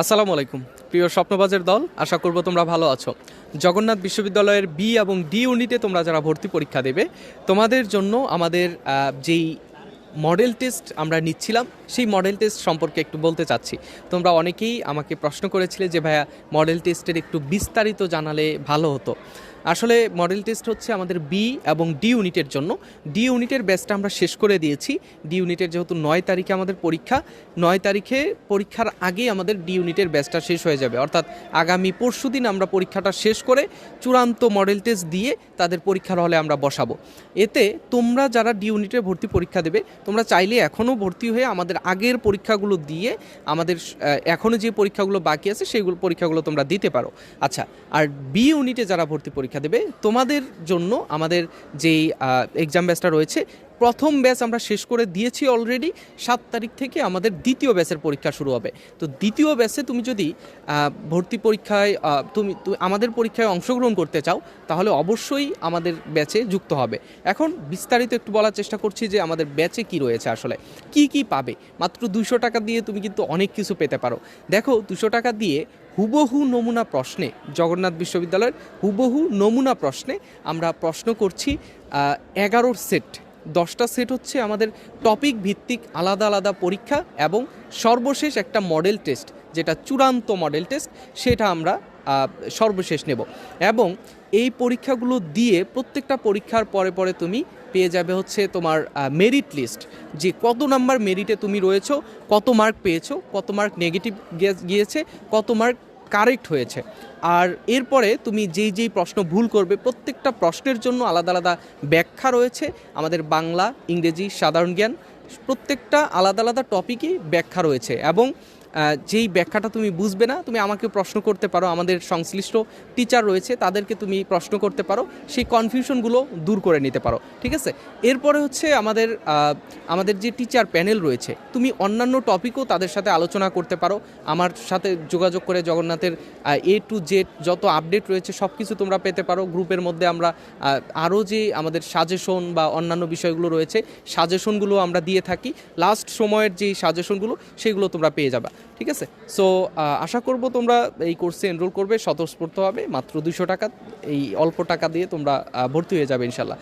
আসসালামু আলাইকুম প্রিয় স্বপ্নবাজের দল, আশা করব তোমরা ভালো আছো। জগন্নাথ বিশ্ববিদ্যালয়ের বি এবং ডি ইউনিটে তোমরা যারা ভর্তি পরীক্ষা দেবে, তোমাদের জন্য আমাদের যেই মডেল টেস্ট আমরা নিচ্ছিলাম সেই মডেল টেস্ট সম্পর্কে একটু বলতে চাচ্ছি। তোমরা অনেকেই আমাকে প্রশ্ন করেছিলে যে ভাইয়া মডেল টেস্টের একটু বিস্তারিত জানালে ভালো হতো। আসলে মডেল টেস্ট হচ্ছে আমাদের বি এবং ডি ইউনিটের জন্য। ডি ইউনিটের ব্যাচটা আমরা শেষ করে দিয়েছি। ডি ইউনিটের যেহেতু 9 তারিখে আমাদের পরীক্ষা, 9 তারিখে পরীক্ষার আগেই আমাদের ডি ইউনিটের ব্যাচটা শেষ হয়ে যাবে, অর্থাৎ আগামী পরশুদিন আমরা পরীক্ষাটা শেষ করে চূড়ান্ত মডেল টেস্ট দিয়ে তাদের পরীক্ষার হলে আমরা বসাবো। এতে তোমরা যারা ডি ইউনিটে ভর্তি পরীক্ষা দেবে, তোমরা চাইলে এখনও ভর্তি হয়ে আমাদের আগের পরীক্ষাগুলো দিয়ে আমাদের এখনও যে পরীক্ষাগুলো বাকি আছে সেইগুলো পরীক্ষাগুলো তোমরা দিতে পারো। আচ্ছা, আর বি ইউনিটে যারা ভর্তি পরীক্ষা দেবে, তোমাদের জন্য আমাদের যেই এক্সাম ব্যাচটা রয়েছে, প্রথম ব্যাচ আমরা শেষ করে দিয়েছি অলরেডি। 7 তারিখ থেকে আমাদের দ্বিতীয় ব্যাচের পরীক্ষা শুরু হবে। তো দ্বিতীয় ব্যাচে তুমি যদি ভর্তি পরীক্ষায় তুমি আমাদের পরীক্ষায় অংশগ্রহণ করতে চাও, তাহলে অবশ্যই আমাদের ব্যাচে যুক্ত হবে। এখন বিস্তারিত একটু বলার চেষ্টা করছি যে আমাদের ব্যাচে কি রয়েছে, আসলে কি পাবে। মাত্র 200 টাকা দিয়ে তুমি কিন্তু অনেক কিছু পেতে পারো। দেখো, 200 টাকা দিয়ে হুবহু নমুনা প্রশ্নে, জগন্নাথ বিশ্ববিদ্যালয়ের হুবহু নমুনা প্রশ্নে আমরা প্রশ্ন করছি 11 সেট। 10টা সেট হচ্ছে আমাদের টপিক ভিত্তিক আলাদা আলাদা পরীক্ষা, এবং সর্বশেষ একটা মডেল টেস্ট, যেটা চূড়ান্ত মডেল টেস্ট, সেটা আমরা সর্বশেষ নেব। এবং এই পরীক্ষাগুলো দিয়ে প্রত্যেকটা পরীক্ষার পরে পরে তুমি পেয়ে যাবে হচ্ছে তোমার মেরিট লিস্ট, যে কত নাম্বার মেরিটে তুমি রয়েছো, কত মার্ক পেয়েছো, কত মার্ক নেগেটিভ গিয়েছে, কত মার্ক কারেক্ট হয়েছে। আর এরপরে তুমি যেই প্রশ্ন ভুল করবে, প্রত্যেকটা প্রশ্নের জন্য আলাদা আলাদা ব্যাখ্যা রয়েছে। আমাদের বাংলা, ইংরেজি, সাধারণ জ্ঞান, প্রত্যেকটা আলাদা আলাদা টপিকই ব্যাখ্যা রয়েছে। এবং যেই ব্যাখ্যাটা তুমি বুঝবে না, তুমি আমাকে প্রশ্ন করতে পারো, আমাদের সংশ্লিষ্ট টিচার রয়েছে তাদেরকে তুমি প্রশ্ন করতে পারো, সেই কনফিউশনগুলো দূর করে নিতে পারো। ঠিক আছে, এরপরে হচ্ছে আমাদের যে টিচার প্যানেল রয়েছে, তুমি অন্যান্য টপিকও তাদের সাথে আলোচনা করতে পারো। আমার সাথে যোগাযোগ করে জগন্নাথের A to Z যত আপডেট রয়েছে সব কিছু তোমরা পেতে পারো। গ্রুপের মধ্যে আমরা আরও যে আমাদের সাজেশন বা অন্যান্য বিষয়গুলো রয়েছে, সাজেশনগুলো আমরা দিয়ে থাকি। লাস্ট সময়ের যেই সাজেশনগুলো, সেগুলো তোমরা পেয়ে যাবে। ঠিক আছে, সো আশা করব তোমরা এই কোর্সে এনরোল করবে স্বতঃস্ফূর্তভাবে। মাত্র 200 টাকা, এই অল্প টাকা দিয়ে তোমরা ভর্তি হয়ে যাবে ইনশাল্লাহ।